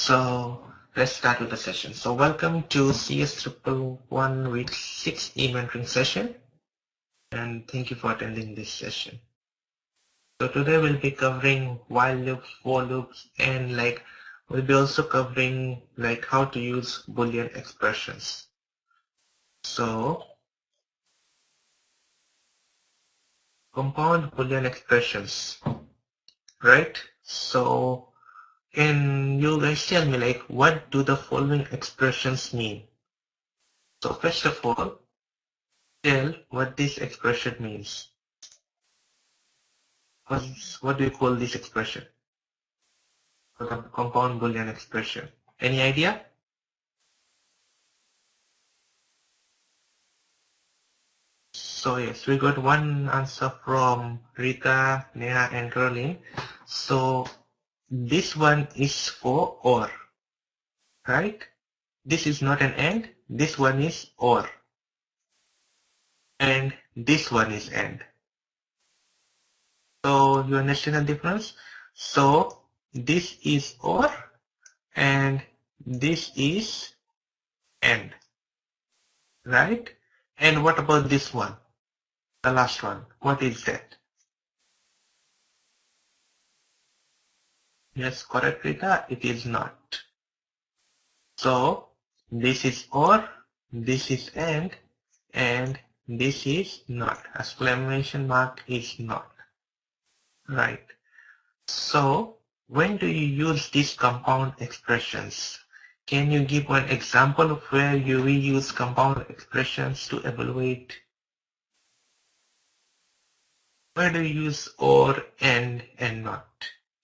So let's start with the session. So welcome to cs111 week 6 e-mentoring session, and thank you for attending this session. So today we'll be covering while loops, for loops, and we'll be also covering how to use Boolean expressions. So compound Boolean expressions, right? So can you guys tell me what do the following expressions mean? So first of all, tell what this expression means. What do you call this expression? The compound Boolean expression. Any idea? So yes, we got one answer from Rita, Neha, and Caroline. So this one is for or, right? This is not an and, this one is or. And this one is and. So you understand the difference? So this is or and this is and, right? And what about this one? The last one. What is that? Yes, correct, Rita. It is not. So this is or, this is and this is not. Exclamation mark is not. Right. So when do you use these compound expressions? Can you give one example of where you will use compound expressions to evaluate? Where do you use or, and not?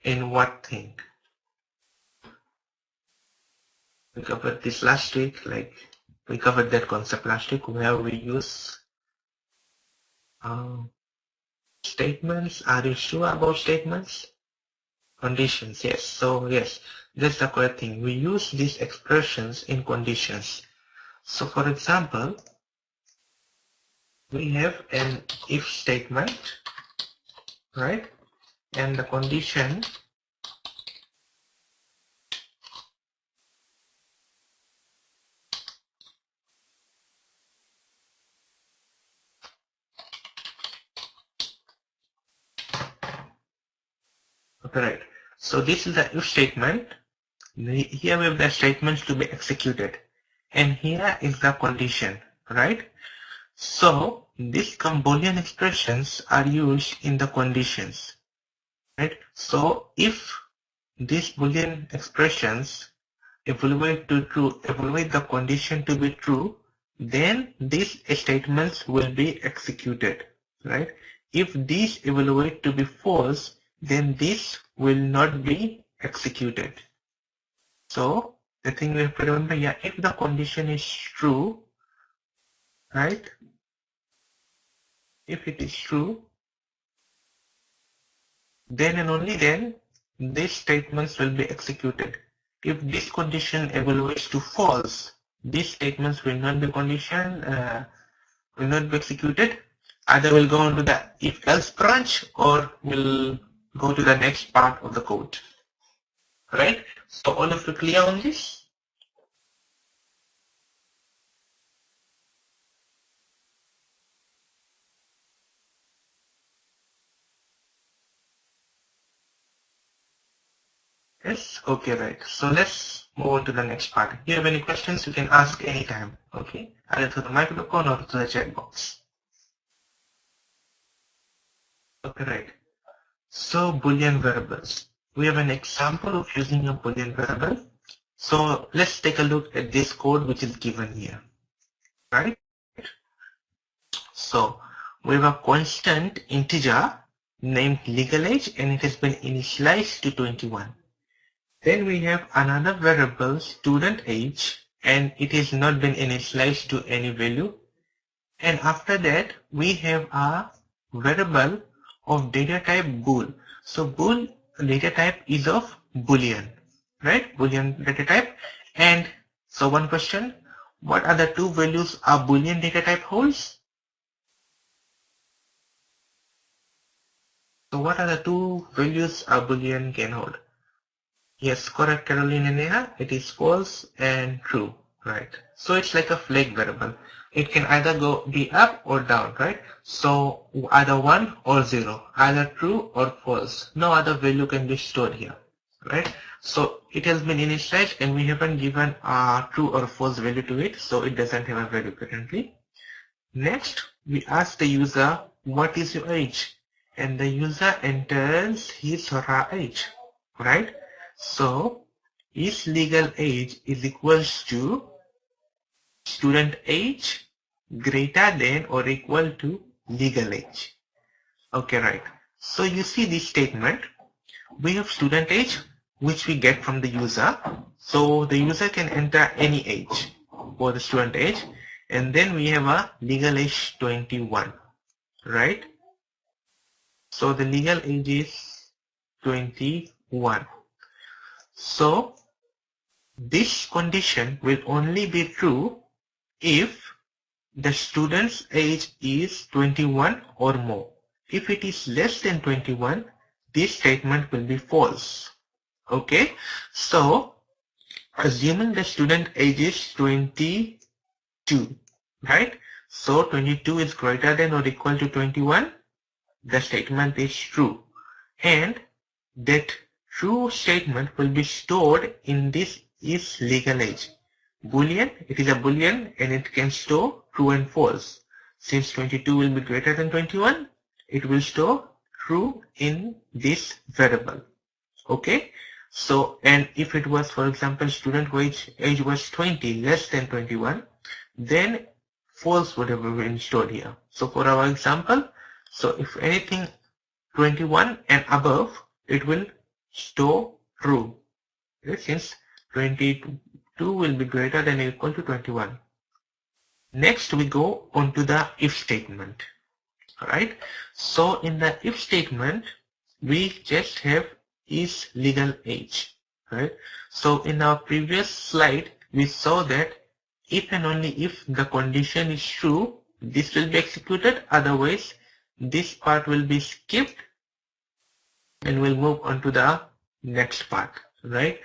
In what thing? We covered this last week, we covered that concept last week where we use statements. Are you sure about statements? Conditions, yes. So yes, that's the correct thing. We use these expressions in conditions. So for example, we have an if statement, right? And the condition correct. So this is the if statement. Here we have the statements to be executed. And here is the condition, right? So these Boolean expressions are used in the conditions, right? So if these Boolean expressions evaluate the condition to be true, then these statements will be executed, right? If these evaluate to be false, then this will not be executed. So the thing we have to remember, yeah, if the condition is true, right? If it is true, then and only then these statements will be executed. If this condition evaluates to false, these statements will not be will not be executed. Either will go into the if else branch or will go to the next part of the code. Right? So all of you clear on this? Yes? Okay, right. So let's move on to the next part. If you have any questions, you can ask anytime. Okay? Either through the microphone or through the chat box. Okay, right. So Boolean variables. We have an example of using a Boolean variable. So let's take a look at this code which is given here. Right? So we have a constant integer named legal age and it has been initialized to 21. Then we have another variable student age and it has not been initialized to any value. And after that we have a variable of data type bool. So bool data type is of Boolean, right? Boolean data type. And so one question, what are the two values a Boolean data type holds? So what are the two values a Boolean can hold? Yes, correct, Caroline and Neha. It is false and true, right? So it's like a flag variable. It can either be up or down, right? So either 1 or 0, either true or false. No other value can be stored here, right? So it has been initialized and we haven't given a true or false value to it, so it doesn't have a value currently. Next, we ask the user, what is your age? And the user enters his or her age, right? So, his legal age is equals to student age greater than or equal to legal age. Okay, right. So you see this statement, we have student age, which we get from the user. So the user can enter any age for the student age. And then we have a legal age 21, right? So the legal age is 21. So this condition will only be true if the student's age is 21 or more. If it is less than 21, this statement will be false. Okay, so assuming the student age is 22, right? So 22 is greater than or equal to 21, the statement is true. And that true statement will be stored in this is legal age. Boolean, it is a boolean and it can store true and false. Since 22 will be greater than 21, it will store true in this variable. Okay, so and if it was, for example, student age was 20 less than 21, then false would have been stored here. So for our example, so if anything 21 and above, it will store true. Okay, since 22 will be greater than or equal to 21. Next we go on to the if statement. Alright, so in the if statement we just have is legal age, right? So in our previous slide we saw that if and only if the condition is true, this will be executed, otherwise this part will be skipped and we'll move on to the next part, right?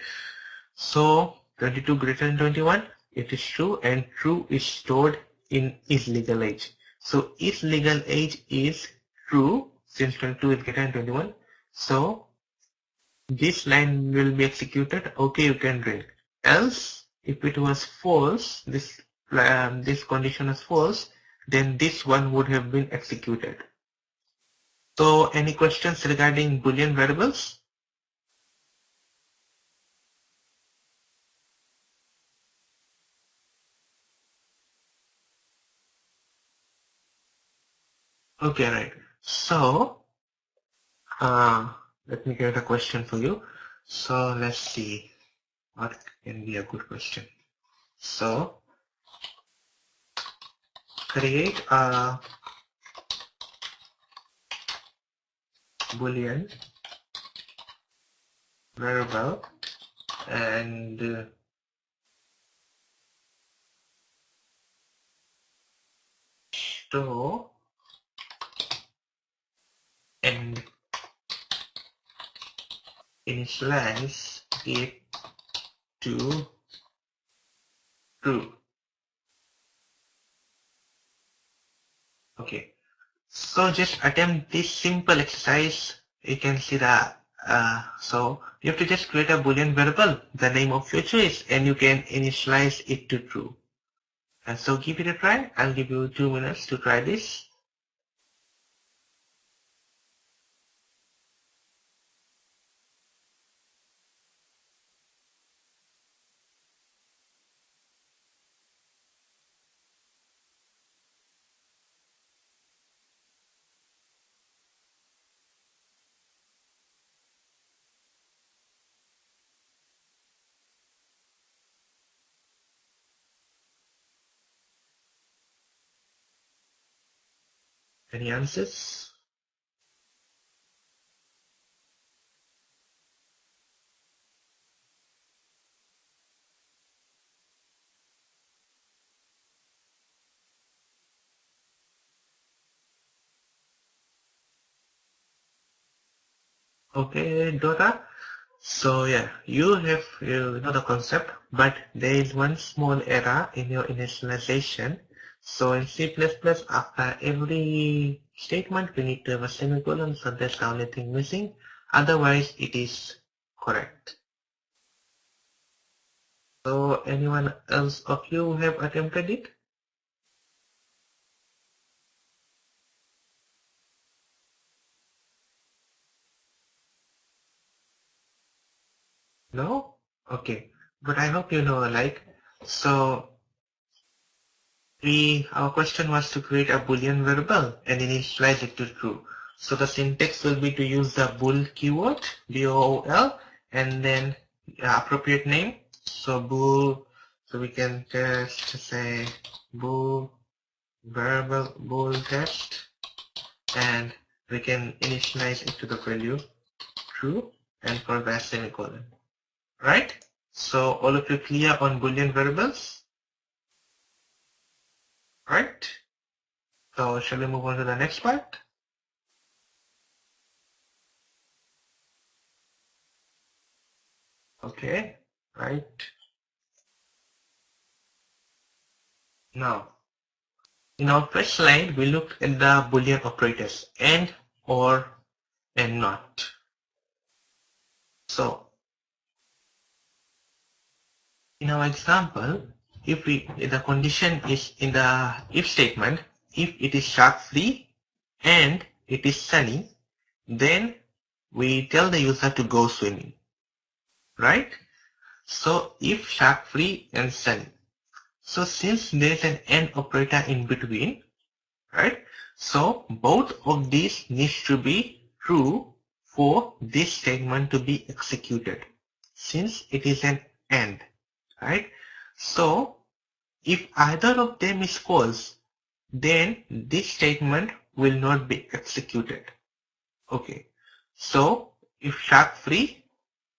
So 22 greater than 21, it is true and true is stored in is legal age. So is legal age is true since 22 is greater than 21. So this line will be executed. Okay, you can drink. Else, if it was false, this condition is false, then this one would have been executed. So any questions regarding Boolean variables? Okay, right. So let me get a question for you. So let's see what can be a good question. So create a Boolean variable and store and initialize it to true. Okay. So just attempt this simple exercise. You can see the so you have to just create a Boolean variable, the name of your choice, and you can initialize it to true. And so give it a try. I'll give you 2 minutes to try this. Any answers? Okay, Dora. So yeah, you know the concept, but there is one small error in your initialization. So in C++, after every statement, we need to have a semicolon, so that's the only thing missing. Otherwise, it is correct. So anyone else of you have attempted it? No? Okay. But I hope you know, like, so our question was to create a Boolean variable and initialize it to true. So the syntax will be to use the bool keyword, bool, and then appropriate name. So bool, so we can just say bool variable bool test, and we can initialize it to the value true and for the semicolon. Right? So all of you clear on Boolean variables? Right? So shall we move on to the next part? Okay, right. Now, in our first slide, we looked at the Boolean operators and, or, and not. So, in our example, if the condition is in the if statement, if it is shark free and it is sunny, then we tell the user to go swimming, right? So if shark free and sunny. So since there's an and operator in between, right? So both of these needs to be true for this statement to be executed, since it is an and, right? So if either of them is false, then this statement will not be executed. Okay. So if shark free,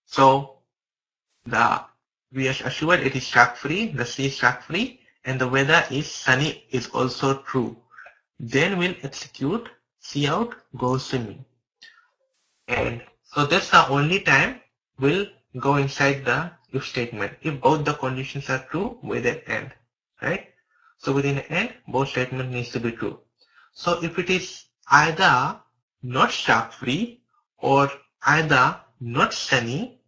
so we are assured it is shark free, the sea is shark free, and the weather is sunny is also true. Then we'll execute cout go swimming. And so that's the only time we'll go inside the if statement. If both the conditions are true with an and, right? So within an and, both statement needs to be true. So if it is either not shark free or either not sunny,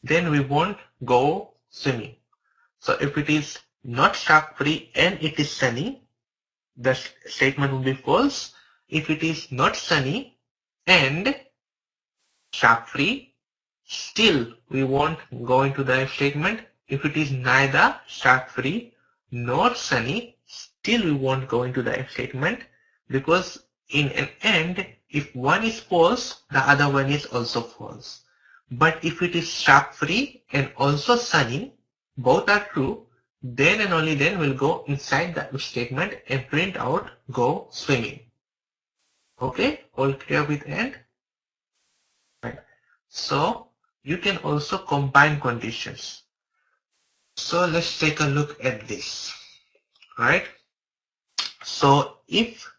then we won't go swimming. So if it is not shark free and it is sunny, the statement will be false. If it is not sunny and shark free, still we won't go into the if statement. If it is neither shark free nor sunny, still we won't go into the if statement, because in an and, if one is false, the other one is also false. But if it is shark free and also sunny, both are true, then and only then we'll go inside the if statement and print out go swimming. Okay, all clear with and? Right. So you can also combine conditions. So let's take a look at this, right? So if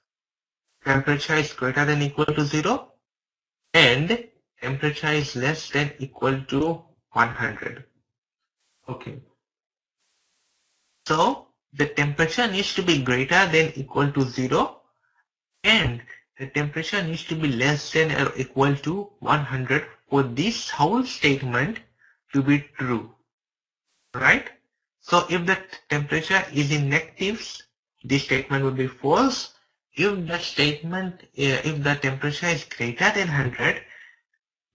temperature is greater than equal to 0 and temperature is less than equal to 100. Okay. So the temperature needs to be greater than equal to 0 and the temperature needs to be less than or equal to 100 for this whole statement to be true, right? So if the temperature is in negatives, this statement will be false. If the temperature is greater than 100,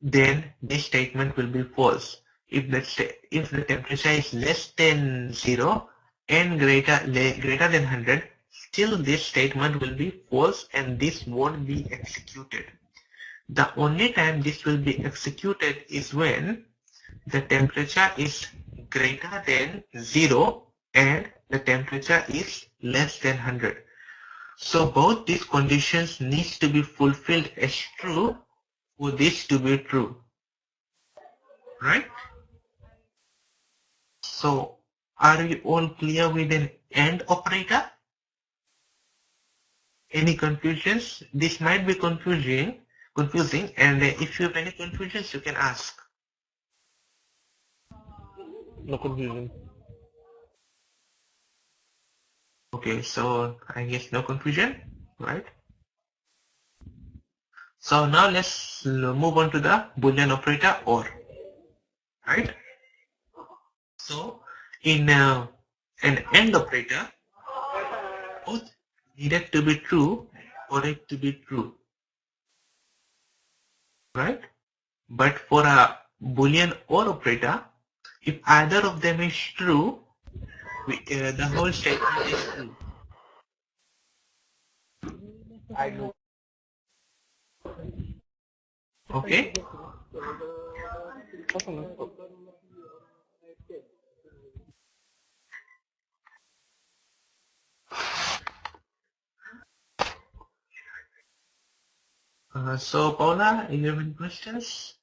then this statement will be false. If the temperature is less than 0 and greater than 100, still this statement will be false and this won't be executed. The only time this will be executed is when the temperature is greater than 0 and the temperature is less than 100. So both these conditions needs to be fulfilled as true for this to be true, right? So are we all clear with an AND operator? Any confusions? This might be confusing, and if you have any confusions, you can ask. No confusion. Okay, so I guess no confusion, right? So now let's move on to the Boolean operator OR, right? So in an AND operator, both needed to be true for it to be true, right? But for a Boolean OR operator, if either of them is true, the whole statement is true. I know. Okay? So Paula, you have any questions?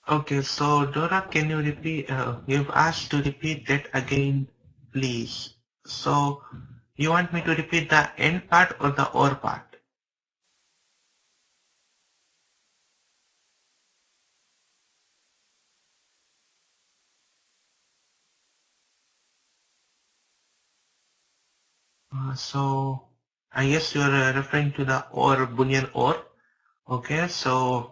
Okay, so Dora, can you repeat? You've asked to repeat that again, please. So you want me to repeat the end part or the or part? So I guess you're referring to the or Boolean or. Okay, so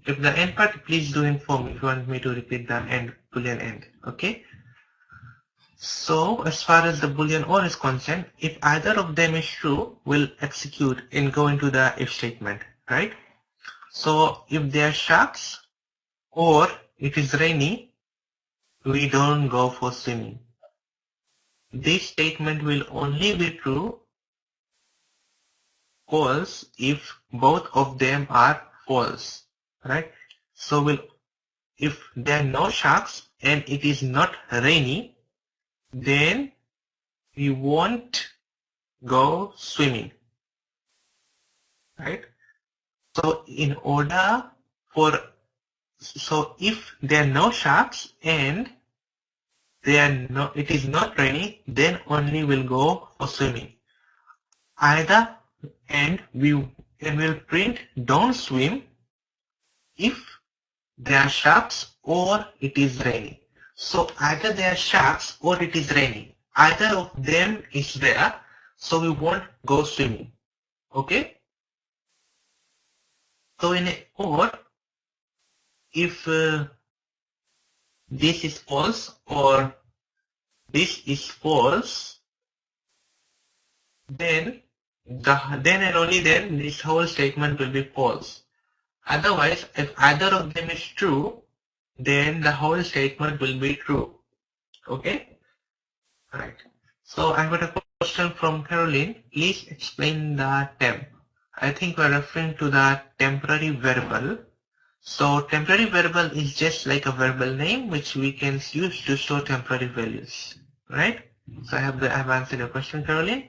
if the end part, please do inform if you want me to repeat the end Boolean end. Okay. So as far as the Boolean or is concerned, if either of them is true, we'll execute and go into the if statement, right? So if they are sharks or it is rainy, we don't go for swimming. This statement will only be true false if both of them are false, right? So if there are no sharks and it is not rainy, then we won't go swimming, right? So if there are no sharks and it is not raining, then only we'll go for swimming. Either and will print don't swim if there are sharks or it is raining. So either there are sharks or it is raining. Either of them is there, so we won't go swimming. Okay? So in a or, if this is false or this is false, then and only then this whole statement will be false. Otherwise, if either of them is true, then the whole statement will be true. Okay? Right. So I got a question from Caroline. Please explain the temp. I think we're referring to the temporary variable. So temporary variable is just like a variable name which we can use to store temporary values. Right? So I've answered your question, Caroline.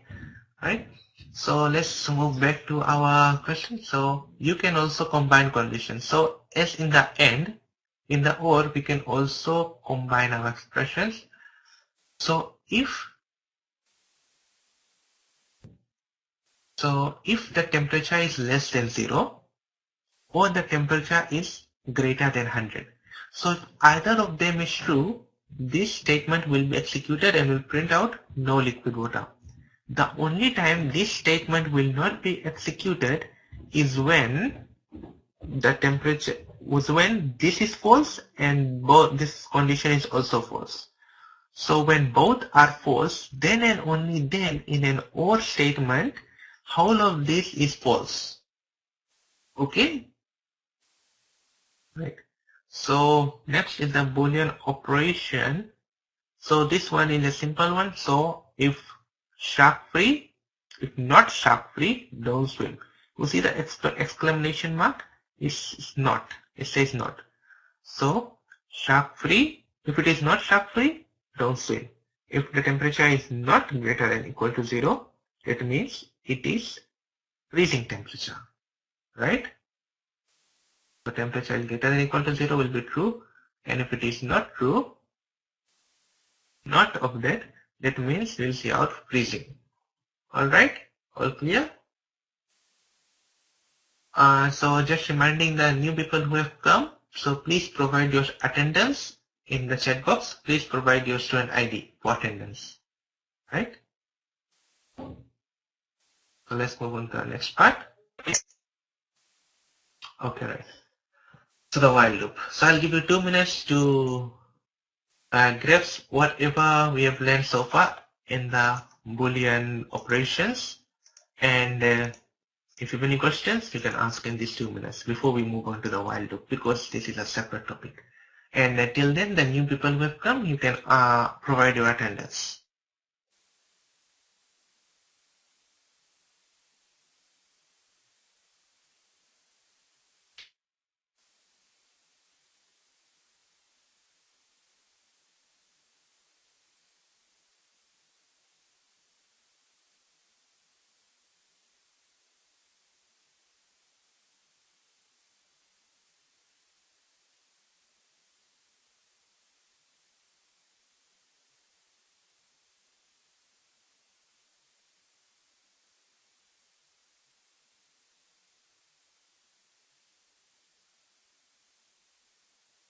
Right? So let's move back to our question. So you can also combine conditions. So as in the end, in the or, we can also combine our expressions. So if the temperature is less than 0 or the temperature is greater than 100. So if either of them is true, this statement will be executed and will print out no liquid water. The only time this statement will not be executed is when this is false and this condition is also false. So when both are false, then and only then in an OR statement, whole of this is false. Okay? Right. So next is the Boolean operation. So this one is a simple one. So if shark free, if not shark free, don't swim. You see the exclamation mark? It's not. It says not. So shark free, if it is not shark free, don't swim. If the temperature is not greater than equal to 0, that means it is freezing temperature, right? So temperature is greater than or equal to 0 will be true, and if it is not true, not of that, that means we'll see out freezing. Alright, all clear? So just reminding the new people who have come, so please provide your attendance in the chat box. Please provide your student ID for attendance. Right? So let's move on to the next part. Okay, right. So the while loop. So I'll give you 2 minutes to grasp whatever we have learned so far in the Boolean operations. And if you have any questions, you can ask in these 2 minutes before we move on to the while loop, because this is a separate topic. And till then, the new people who have come, you can provide your attendance.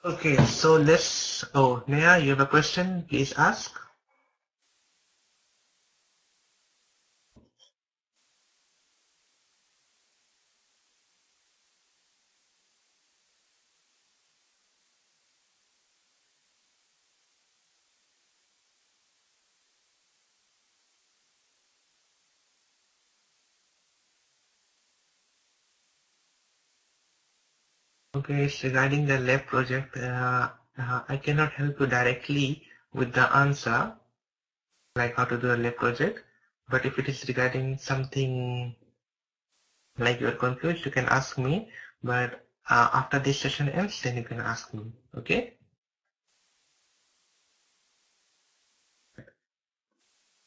Okay, so let's, oh, Neha, you have a question? Please ask. Okay, it's regarding the lab project. I cannot help you directly with the answer, like how to do a lab project. But if it is regarding something like you're confused, you can ask me. But after this session ends, then you can ask me. Okay?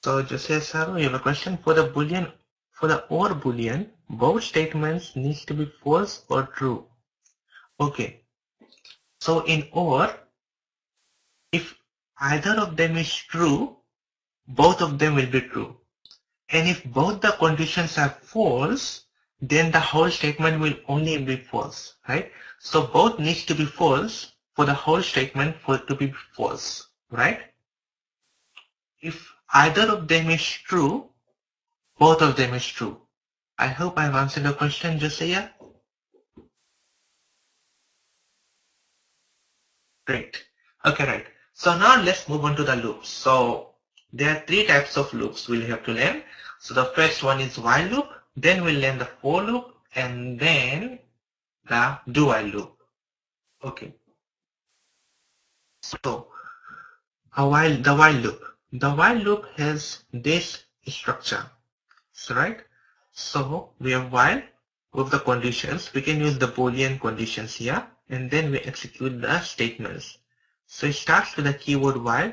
So Jose Saru, you have a question for the Boolean, for the OR Boolean, both statements needs to be false or true. Okay. So in OR, if either of them is true, both of them will be true. And if both the conditions are false, then the whole statement will only be false, right? So both needs to be false for the whole statement to be false, right? If either of them is true, both of them is true. I hope I've answered your question, Josiah. Great. Okay, right. So now let's move on to the loops. So there are 3 types of loops we'll have to learn. So the first one is while loop, then we'll learn the for loop, and then the do while loop. Okay. So the while loop. The while loop has this structure. So right. So we have while with the conditions. We can use the Boolean conditions here, and then we execute the statements. So it starts with the keyword while,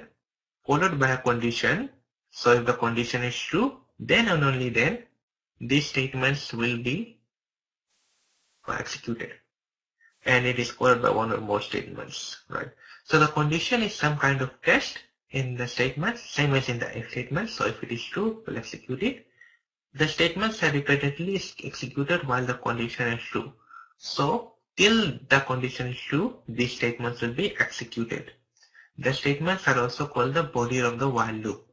followed by a condition. So if the condition is true, then and only then these statements will be executed. And it is followed by one or more statements, right? So the condition is some kind of test in the statement, same as in the if statement. So if it is true, we'll execute it. The statements are repeatedly executed while the condition is true. So till the condition is true, these statements will be executed. The statements are also called the body of the while loop,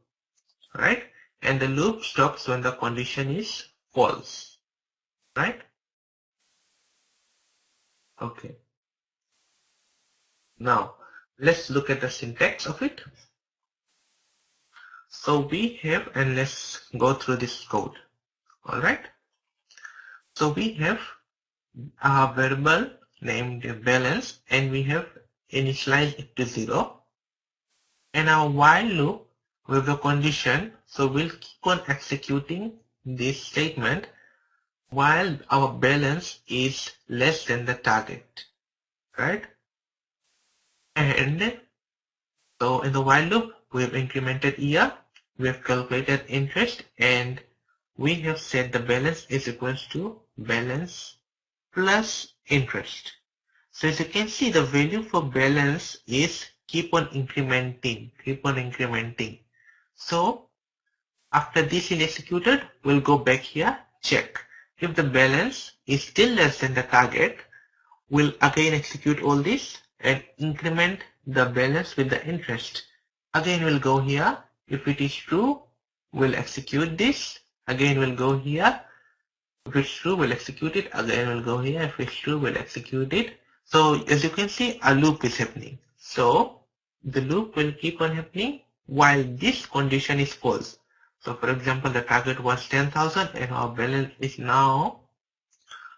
right? And the loop stops when the condition is false, right? Okay. Now, let's look at the syntax of it. So we have, and let's go through this code. All right. So we have a variable named balance, and we have initialized it to 0. And our while loop with the condition, so we'll keep on executing this statement while our balance is less than the target, right? And so in the while loop, we have incremented year, we have calculated interest, and we have set the balance is equals to balance plus interest. So as you can see, the value for balance is keep on incrementing. So after this is executed, we'll go back here, check. If the balance is still less than the target, we'll again execute all this and increment the balance with the interest. Again, we'll go here. If it is true, we'll execute this. Again, we'll go here. If it's true, we'll execute it. Again, we'll go here. If it's true, we'll execute it. So as you can see, a loop is happening. So the loop will keep on happening while this condition is false. So for example, the target was 10,000 and our balance is now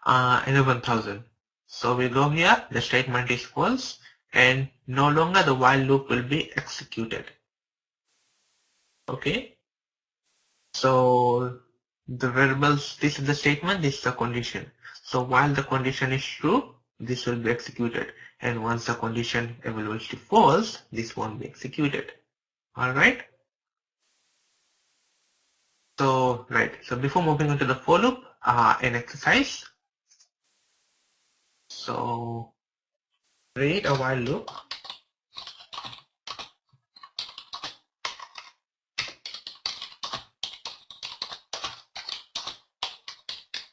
11,000. So we go here, the statement is false and no longer the while loop will be executed. Okay. So the variables, this is the statement, this is the condition. So while the condition is true, this will be executed. And once the condition evaluates to false, this won't be executed. Alright. So before moving on to the for loop, an exercise. So create a while loop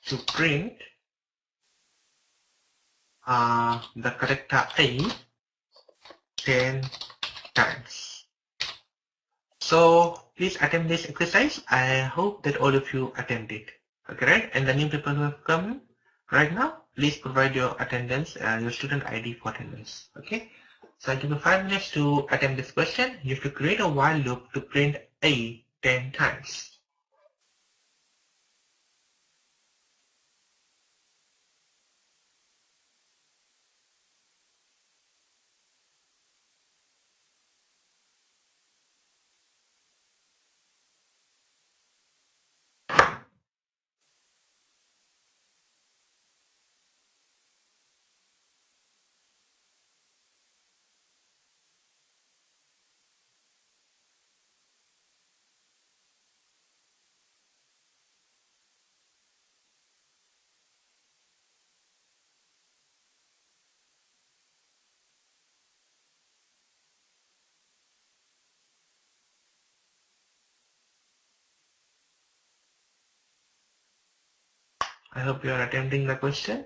to print the character I 10 times. So please attempt this exercise. I hope that all of you attempt it. Okay, right? And the new people who have come right now, please provide your attendance, your student ID for attendance. Okay. So I give you 5 minutes to attempt this question. You have to create a while loop to print A 10 times. I hope you are attempting the question.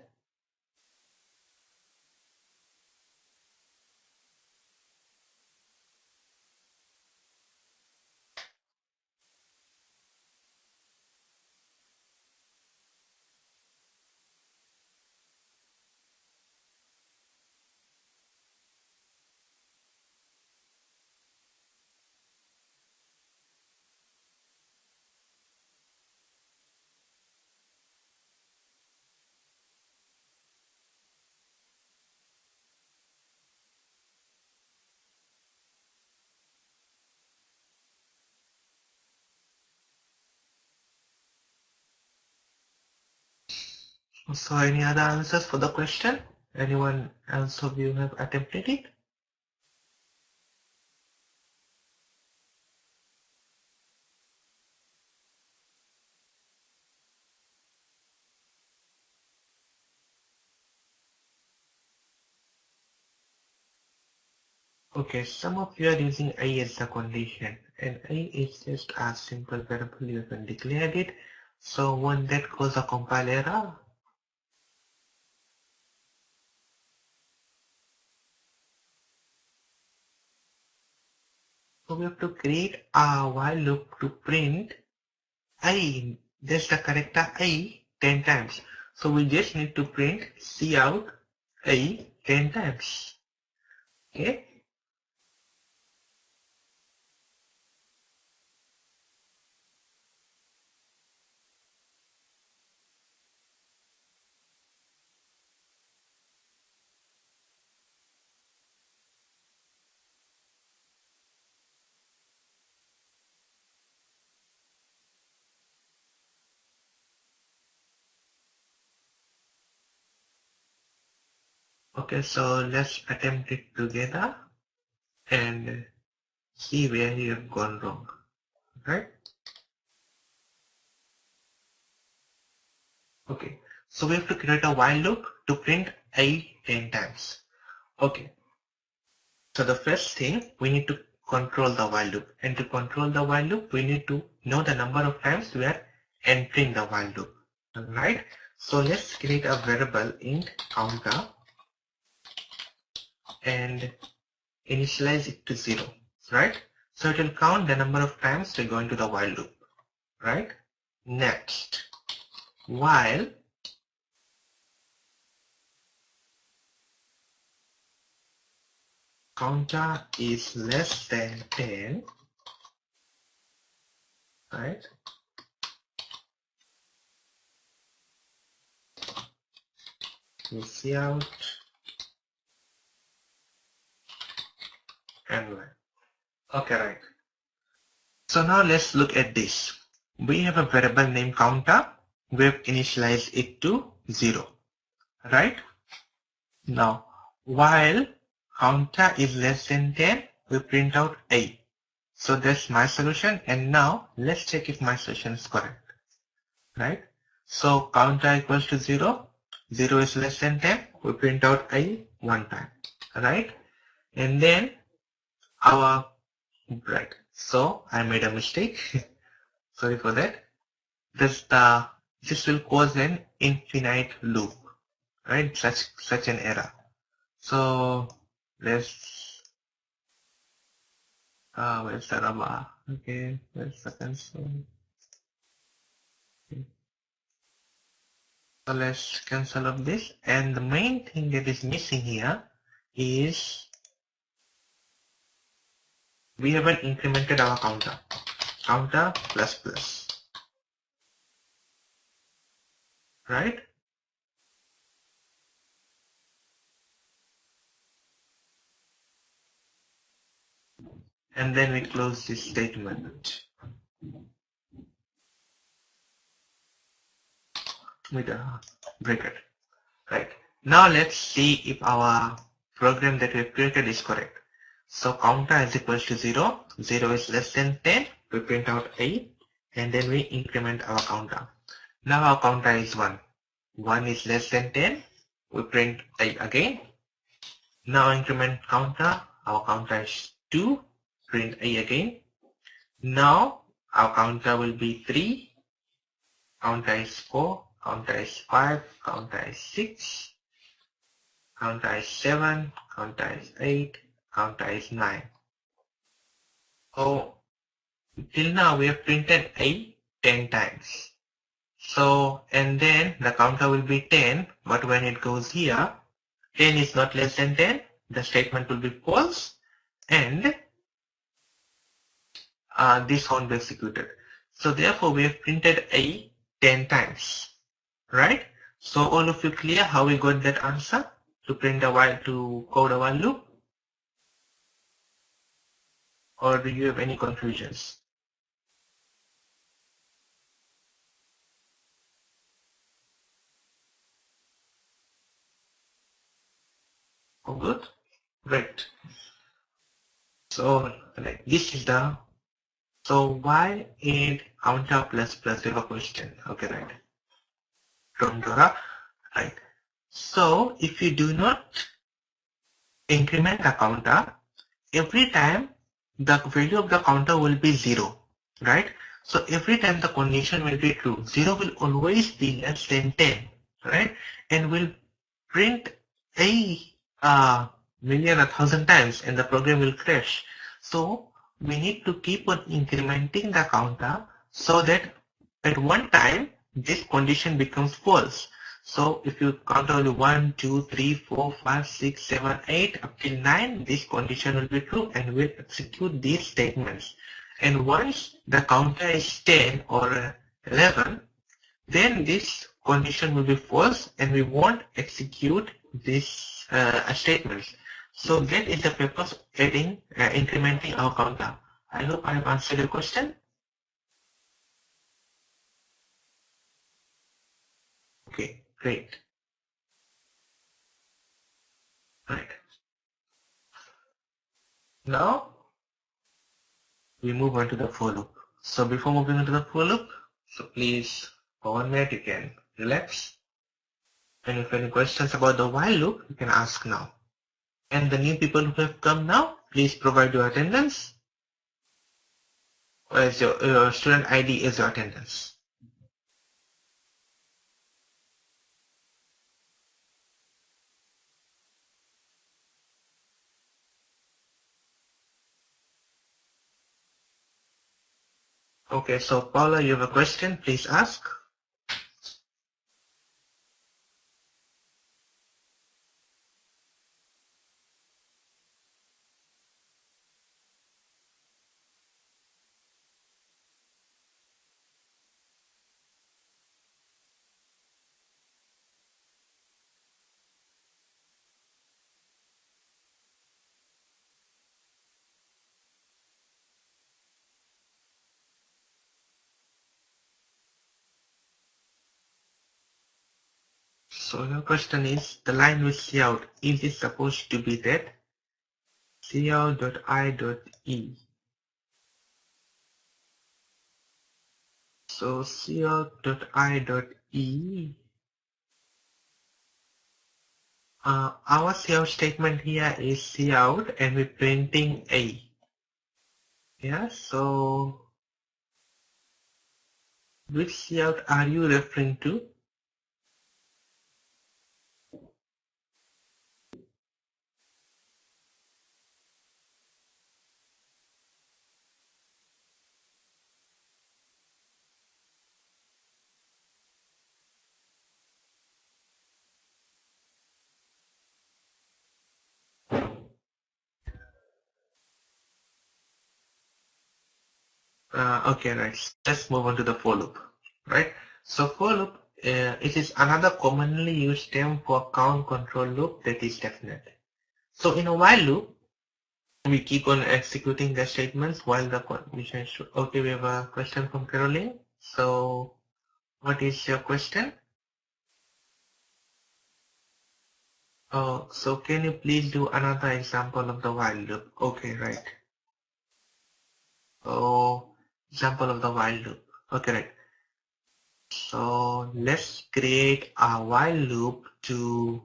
So any other answers for the question? Anyone else of you have attempted it? Okay, some of you are using I as the condition, and I is just a simple variable you can declare it. So when that causes a compile error, so we have to create a while loop to print I, just the character I 10 times. So we just need to print cout I 10 times. Okay. Okay, so let's attempt it together and see where you have gone wrong. Right? Okay, so we have to create a while loop to print A 10 times. Okay. So the first thing, we need to control the while loop. And to control the while loop, we need to know the number of times we are entering the while loop. Alright. So let's create a variable int counter and initialize it to 0. Right. So it will count the number of times we go into the while loop. Right. Next, while counter is less than 10, right? We see out and run. Okay, right. So now let's look at this. We have a variable named counter. We've initialized it to 0, right? Now, while counter is less than 10, we print out A. So that's my solution. And now let's check if my solution is correct, right? So counter equals to 0. 0 is less than 10. We print out A one time, right? And then our, right. So I made a mistake. Sorry for that. This will cause an infinite loop, right? Such an error. So let's, where's the rubber? Okay, where's the console? Okay. So let's cancel up this. And the main thing that is missing here is we haven't incremented our counter plus plus, right? And then we close this statement with a bracket, right? Now let's see if our program that we have created is correct. So counter is equals to 0, 0 is less than 10, we print out A, and then we increment our counter. Now our counter is 1, 1 is less than 10, we print A again. Now increment counter, our counter is 2, print A again. Now our counter will be 3, counter is 4, counter is 5, counter is 6, counter is 7, counter is 8, counter is 9. So till now we have printed A 10 times. So, and then the counter will be 10, but when it goes here, 10 is not less than 10, the statement will be false, and this won't be executed. So therefore we have printed A 10 times, right? So all of you clear how we got that answer to print a while, to code a while loop? Or do you have any confusions? Oh, good. Great. So like this is the, so why add counter plus plus? We have a question. Okay, right. From Dora. Right. So if you do not increment the counter, every time the value of the counter will be 0, right? So every time the condition will be true, 0 will always be less than 10, right? And will print a million, 1,000 times, and the program will crash. So we need to keep on incrementing the counter so that at one time this condition becomes false. So if you count only 1, 2, 3, 4, 5, 6, 7, 8 up till 9, this condition will be true and will execute these statements. And once the counter is 10 or 11, then this condition will be false and we won't execute this statements. So that is the purpose of adding, incrementing our counter. I hope I have answered your question. Okay, great. Right. Now we move on to the for loop. So before moving on to the for loop, so please for 1 minute you can relax And if any questions about the while loop, you can ask now. And the new people who have come now, please provide your attendance. Or as your student ID is your attendance. Okay, so Paula, you have a question, please ask. So your question is, the line with cout, is it supposed to be that cout.i.e? So cout.i.e, our cout statement here is cout and we're printing a. Yeah, so which cout are you referring to? Okay, right. Let's move on to the for loop, right? So for loop, it is another commonly used term for count control loop that is definite. So in a while loop, we keep on executing the statements while the condition should. Okay, we have a question from Caroline. So what is your question? So can you please do another example of the while loop? Okay, right. So example of the while loop. Okay, right. So let's create a while loop to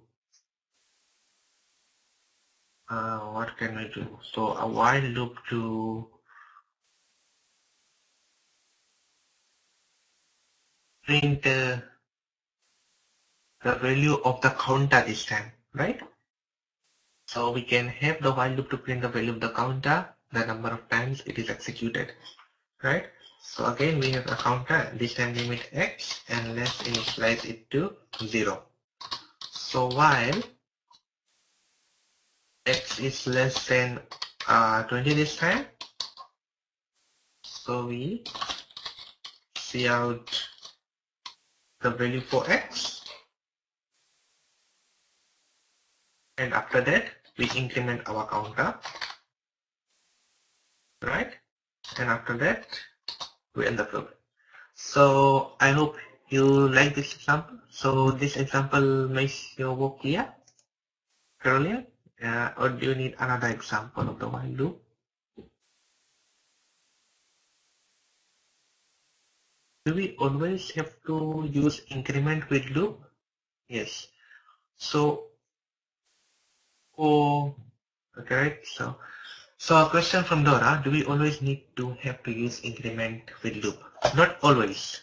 what can we do? So a while loop to print the value of the counter this time, right? So we can have the while loop to print the value of the counter, the number of times it is executed, right? So again we have a counter, this time limit x, and let's initialize it to 0. So while x is less than 20 this time, so we see out the value for x, and after that we increment our counter, right? And after that we end the program. So I hope you like this example. So this example makes your work clear, Caroline? Or do you need another example of the while loop? Do we always have to use increment with loop? Yes. So, okay, right? So a question from Dora, do we always need to have to use increment with loop? Not always.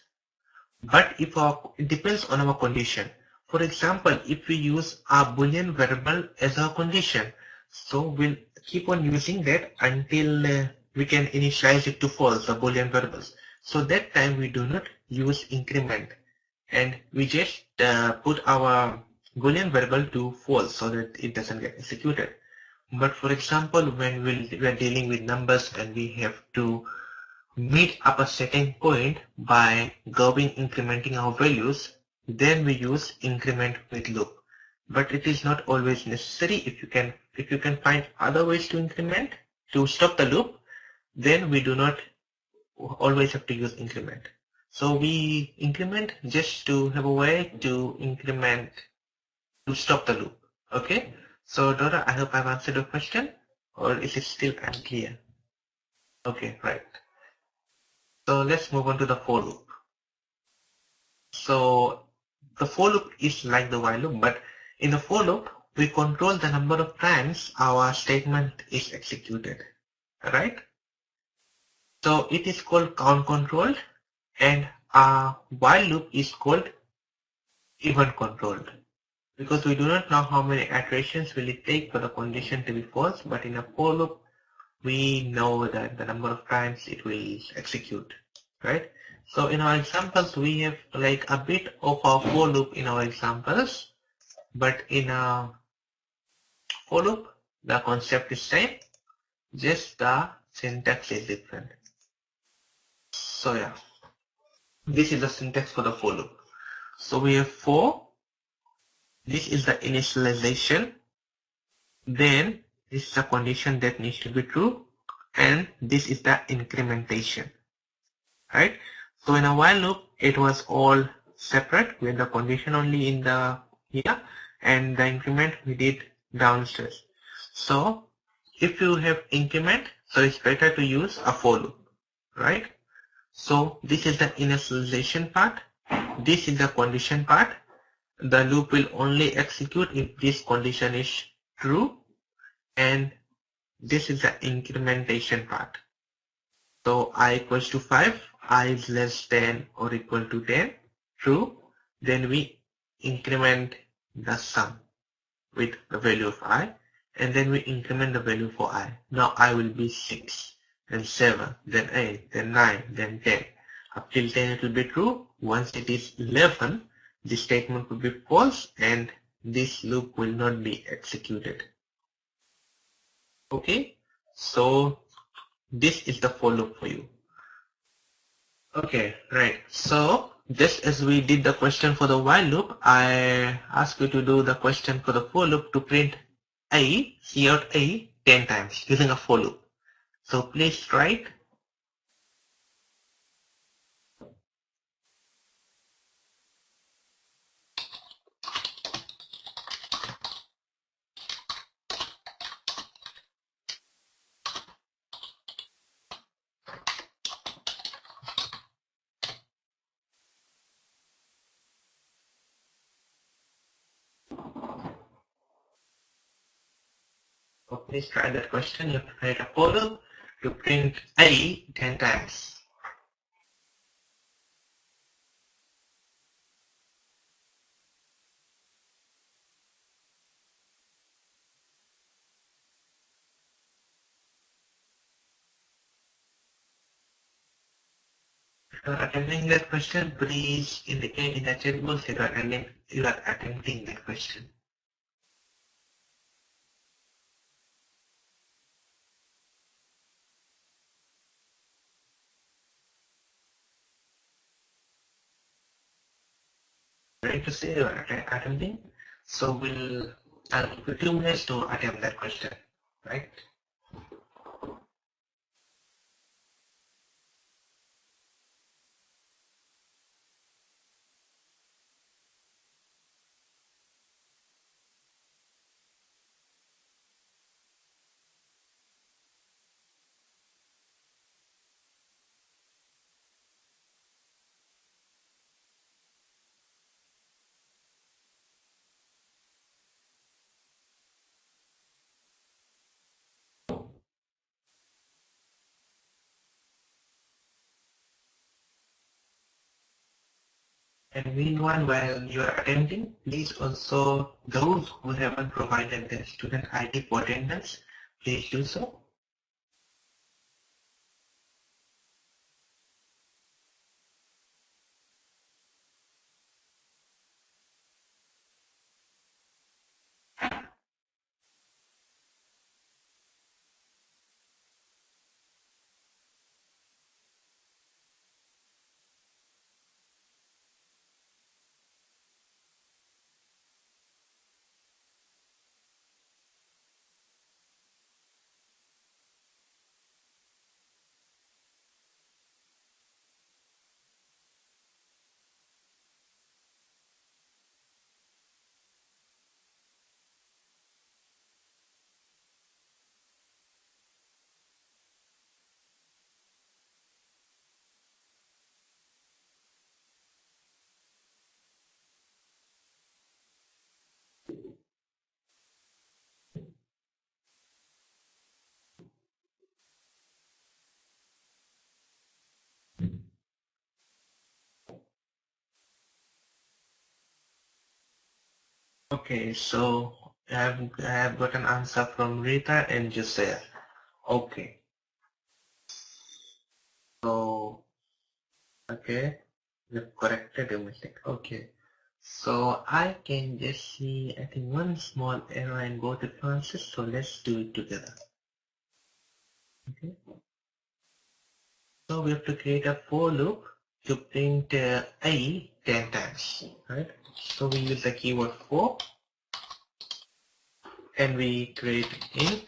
But if it depends on our condition. For example, if we use a Boolean variable as a condition, so we'll keep on using that until we can initialize it to false, the Boolean variables. So that time we do not use increment and we just put our Boolean variable to false so that it doesn't get executed. But for example, when we are dealing with numbers and we have to meet up a setting point by incrementing our values, then we use increment with loop. But it is not always necessary. If you can find other ways to increment to stop the loop, then we do not always have to use increment. So we increment just to have a way to increment to stop the loop. Okay. So Dora, I hope I've answered your question, or is it still unclear? Okay, right. So let's move on to the for loop. So the for loop is like the while loop, but in the for loop, we control the number of times our statement is executed, right? So it is called count controlled, and a while loop is called event controlled, because we do not know how many iterations will it take for the condition to be false, but in a for loop, we know that the number of times it will execute, right? So in our examples, we have like a bit of a for loop in our examples, but in a for loop, the concept is same, just the syntax is different. So yeah, this is the syntax for the for loop. So we have for, this is the initialization, then this is the condition that needs to be true, and this is the incrementation, right? So in a while loop, it was all separate with the condition only in the here, and the increment we did downstairs. So if you have increment, so it's better to use a for loop, right? So this is the initialization part. This is the condition part. The loop will only execute if this condition is true, and this is the incrementation part. So I equals to 5, I is less than or equal to 10, true. Then we increment the sum with the value of I, and then we increment the value for I. Now I will be 6, then 7, then 8, then 9, then 10. Up till 10 it will be true. Once it is 11, this statement will be false and this loop will not be executed. Okay, so this is the for loop for you. Okay, right. So just as we did the question for the while loop, I ask you to do the question for the for loop to print A, C out A 10 times using a for loop. So please write. So please try that question. You have to write a for loop to print A 10 times. If you are attempting that question, please indicate in the chat box if you are attempting that question. Ready to say you are attempting? So I'll give you 2 minutes to attempt that question, right? And meanwhile, while you are attending, please also, those who haven't provided their student ID for attendance, please do so. Okay, so I have got an answer from Rita and Josiah. Okay, so okay, we've corrected a mistake. Okay, so I can just see I think one small error and go to Francis. So let's do it together. Okay, so we have to create a for loop to print a 10 times, right? So we use the keyword for and we create int.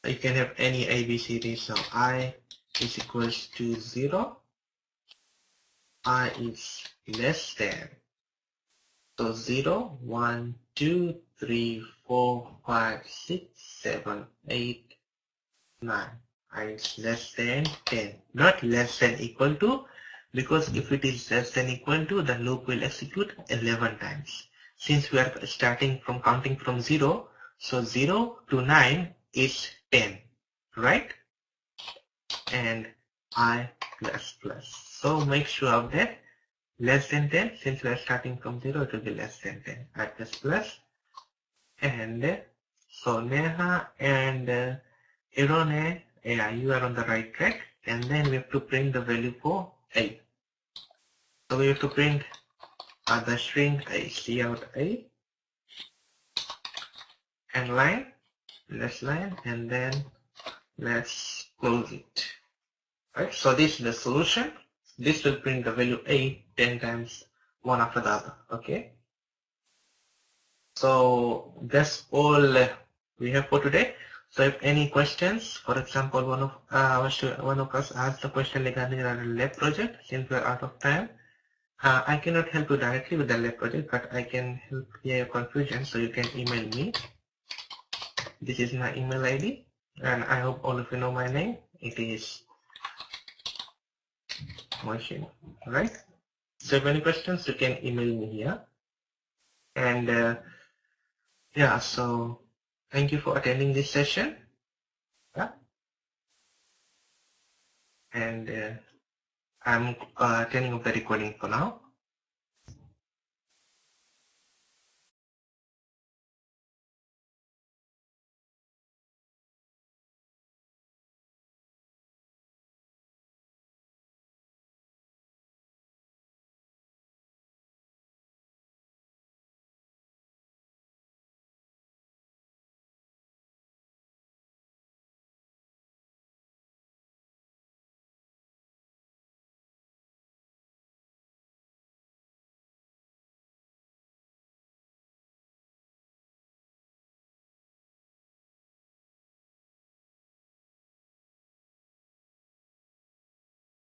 You can have any ABCD. So I is equals to 0. I is less than. So 0, 1, 2, 3, 4, 5, 6, 7, 8, 9. I is less than 10. Not less than equal to, because if it is less than equal to, the loop will execute 11 times. Since we are starting from counting from 0, so 0 to 9 is 10, right? And I plus plus. So make sure of that less than 10, since we are starting from 0, it will be less than 10. I plus plus. And so Neha and Irone, yeah, you are on the right track. And then we have to print the value for A. So we have to print the string A, cout A, and line, let's line, and then let's close it. Right, so this is the solution. This will print the value A 10 times one after the other. Okay. So that's all we have for today. So if any questions, for example, one of us asked a question regarding our lab project. Since we are out of time, I cannot help you directly with the lab project, but I can help clear your confusion. So you can email me. This is my email ID, and I hope all of you know my name. It is Machine, right? So if any questions, you can email me here. And yeah, so thank you for attending this session. Yeah, and I'm turning off the recording for now.